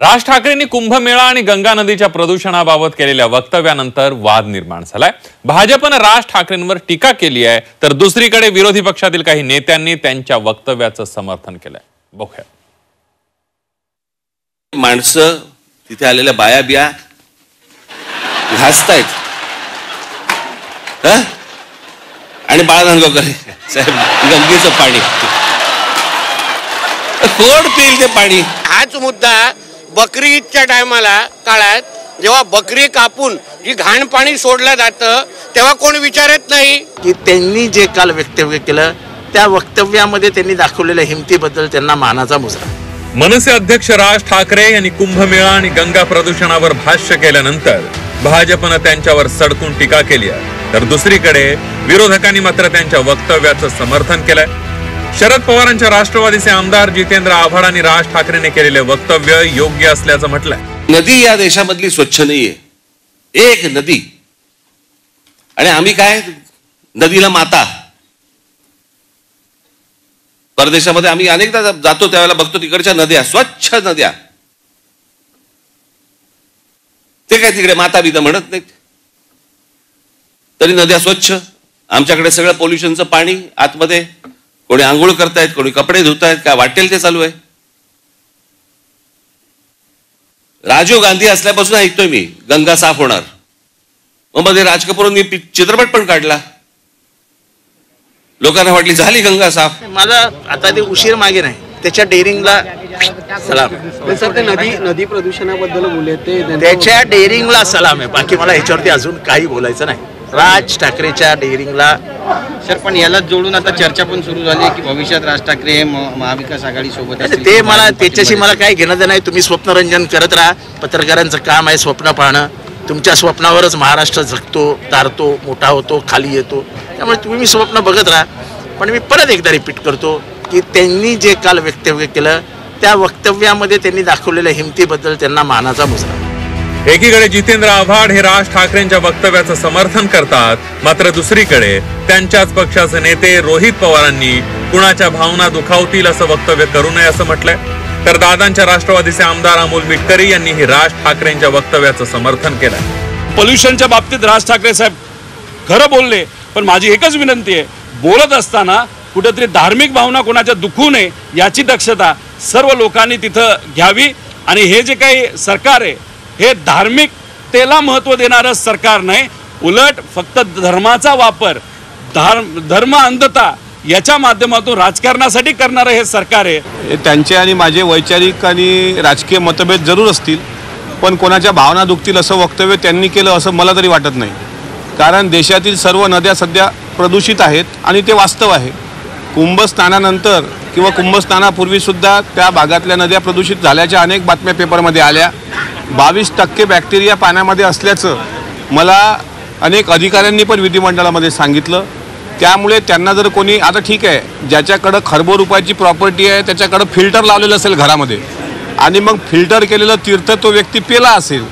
राज ठाकरेंनी कुंभमेळा आणि गंगा नदीच्या प्रदूषणाबाबत केलेल्या वक्तव्यानंतर वाद निर्माण झालाय। भाजपने राज ठाकरेंवर टीका केली आहे, तर दुसरीकडे विरोधी पक्षातील काही नेत्यांनी त्यांच्या वक्तव्याचं समर्थन केलंय। बघूया। माणसं तिथे आलेल्या बाया बिया घासतायत आणि बाळानंदगावकर साहेब गंगेचं पाणी कोण पिईल ते पाणी। हाच मुद्दा बकरी ईदच्या टायमाला काळात जेव्हा बकरी कापून जी घाण पाणी सोडलं जातं तेव्हा कोण विचारत नाही की त्यांनी जे काल वक्तव्य केलं त्या वक्तव्यामध्ये त्यांनी दाखवलेल्या हिमतीबद्दल त्यांना मानाचा मुजरा। मनसे अध्यक्ष राज ठाकरे यांनी कुंभमेळा आणि गंगा प्रदूषणावर भाष्य केल्यानंतर भाजपने त्यांच्यावर सडकून टीका केली आहे, तर दुसरीकडे विरोधकांनी मात्र त्यांच्या वक्तव्याचं समर्थन केलंय। शरद पवारांच्या राष्ट्रवादीचे आमदार जितेंद्र आव्हाड आणि राज ठाकरेंनी केलेले वक्तव्य योग्य असल्याचं म्हटलंय। नदी या देशामधली स्वच्छ नाहीये, एक नदी, आणि आम्ही काय नदीला माता। परदेशामध्ये आम्ही अनेकदा जातो त्यावेळेला बघतो तिकडच्या नद्या स्वच्छ नद्या, ते काय तिकडे माता बिता म्हणत नाहीत, तरी नद्या स्वच्छ। आमच्याकडे सगळं पोल्युशनचं पाणी आतमध्ये, कोणी आंघोळ करतायत, कोणी कपडे धुतायत, काय वाटेल ते चालू आहे। राजीव गांधी असल्यापासून ऐकतोय मी गंगा साफ होणार, मग मध्ये राज कपूरांनी चित्रपट पण काढला, लोकांना वाटली झाली गंगा साफ। मला आता ते उशीर मागे नाही, त्याच्या डेअरिंगला सलाम आहे। सर ते नदी प्रदूषणाबद्दल बोलले ते त्याच्या डेअरिंगला सलाम आहे, बाकी मला याच्यावरती अजून काही बोलायचं नाही। राज ठाकरेच्या डेअरिंगला सर, पण याला जोडून आता चर्चा पण सुरू झाली की भविष्यात राज ठाकरे हे महाविकास आघाडी सोबत असतील। ते मला त्याच्याशी मला काही घेणं देणं नाही। तुम्ही स्वप्नरंजन करत राहा, पत्रकारांचं काम आहे स्वप्न पाहणं। तुमच्या स्वप्नावरच महाराष्ट्र जगतो, तारतो, मोठा होतो, खाली येतो, त्यामुळे तुम्ही स्वप्न बघत राहा। पण मी परत एकदा रिपीट करतो की त्यांनी जे काल वक्तव्य केलं त्या वक्तव्यामध्ये त्यांनी दाखवलेल्या हिमतीबद्दल त्यांना मानाचा मुजरा। एकीकडे जितेंद्र आव्हाड हे राज ठाकरेंच्या वक्तव्याचं समर्थन करतात, मात्र दुसरीकडे त्यांच्याच पक्षाचे नेते रोहित पवारांनी कुणाच्या भावना दुखावतील असं वक्तव्य करू नये असं म्हटलंय। तर दादांच्या राष्ट्रवादीचे आमदार अमोल मिटकरी यांनीही राज ठाकरेंच्या वक्तव्याचं समर्थन केलंय। पोल्युशनच्या बाबतीत राज ठाकरे साहेब खरं बोलले, पण माझी एकच विनंती आहे, बोलत असताना कुठेतरी धार्मिक भावना कोणाच्या दुखू नये याची दक्षता सर्व लोकांनी तिथं घ्यावी। आणि हे जे काही सरकार आहे हे धार्मिकतेला महत्त्व देणारं सरकार नाही, उलट फक्त धर्माचा वापर, धर्म अंधता याच्या माध्यमातून राजकारणासाठी करणारं हे सरकार आहे। त्यांचे आणि माझे वैचारिक आणि राजकीय मतभेद जरूर असतील, पण कोणाच्या भावना दुखतील असं वक्तव्य त्यांनी केलं असं मला तरी वाटत नाही। कारण देशातील सर्व नद्या सध्या प्रदूषित आहेत आणि ते वास्तव आहे। कुंभस्नानानंतर किंवा कुंभस्नानापूर्वीसुद्धा त्या भागातल्या नद्या प्रदूषित झाल्याच्या अनेक बातम्या पेपरमध्ये आल्या। 22% बॅक्टेरिया पाण्यामध्ये असल्याचं मला अनेक अधिकाऱ्यांनी पण विधिमंडळामध्ये सांगितलं। त्यामुळे त्यांना जर कोणी, आता ठीक आहे, ज्याच्याकडं खरबो रुपयाची प्रॉपर्टी आहे त्याच्याकडं फिल्टर लावलेलं असेल घरामध्ये आणि मग फिल्टर केलेलं तीर्थ तो व्यक्ती पेला असेल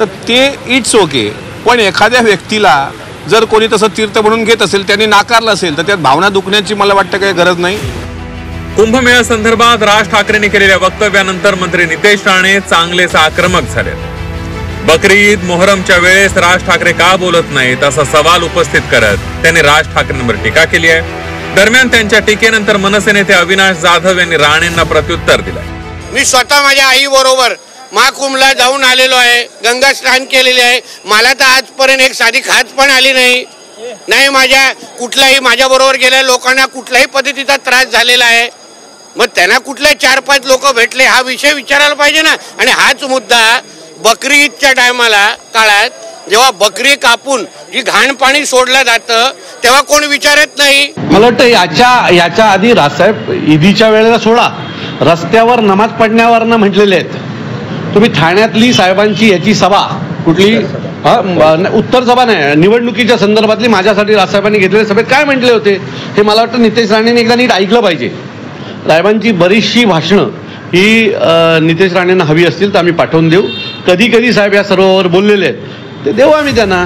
तर ते इट्स ओके, पण एखाद्या व्यक्तीला जर कोणी तसं तीर्थ म्हणून घेत असेल, त्यांनी नाकारलं असेल, तर त्यात भावना दुखण्याची मला वाटतं काही गरज नाही। कुंभमेळा संदर्भात राज ठाकरेंनी केलेल्या वक्तव्यानंतर मंत्री नितेश राणे चांगलेच आक्रमक झाले। बकरी ईद मोहरमच्या वेळेस राज ठाकरे का बोलत नाहीत असा सवाल उपस्थित करत त्यांनी राज ठाकरेंवर टीका केली आहे। दरम्यान त्यांच्या टीकेनंतर मनसे नेते अविनाश जाधव यांनी राणेंना प्रत्युत्तर दिलंय। मी स्वतः माझ्या आई बरोबर महाकुंभला जाऊन आलेलो आहे, गंगा स्नान केलेले आहे, मला तर आजपर्यंत एक साधी खाज पण आली नाही। माझ्या बरोबर गेल्या लोकांना कुठल्याही पद्धतीचा त्रास झालेला आहे, मग त्यांना कुठले 4-5 लोक भेटले हा विषय विचारायला पाहिजे ना। आणि हाच मुद्दा बकरी ईदच्या टायमाला काळात जेव्हा बकरी कापून जी घाण पाणी सोडलं जातं तेव्हा कोण विचारत नाही। मला वाटतं याच्या आधी राजसाहेब ईदीच्या वेळेला सोडा, रस्त्यावर नमाज पडण्यावरनं म्हटलेले आहेत। तुम्ही ठाण्यातली साहेबांची याची सभा कुठली उत्तर सभा नाही, निवडणुकीच्या संदर्भातली माझ्यासाठी राजसाहेबांनी घेतलेल्या सभेत काय म्हटले होते हे मला वाटतं नितेश राणेंनी एकदा नीट ऐकलं पाहिजे। साहेबांची बरीचशी भाषणं ही नितेश राणेंना हवी असतील तर आम्ही पाठवून देऊ। कधी कधी साहेब या सर्वांवर बोललेले आहेत ते देऊ आम्ही त्यांना।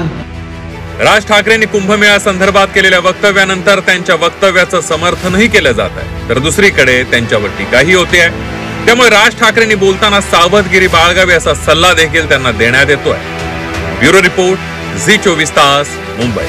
राज ठाकरेंनी कुंभमेळा संदर्भात केलेल्या वक्तव्यानंतर त्यांच्या वक्तव्याचं समर्थनही केलं जात आहे, तर दुसरीकडे त्यांच्यावर टीकाही होते आहे। त्यामुळे राज ठाकरेंनी बोलताना सावधगिरी बाळगावी असा सल्ला देखील त्यांना देण्यात येतोय. ब्युरो रिपोर्ट, झी 24 तास, मुंबई.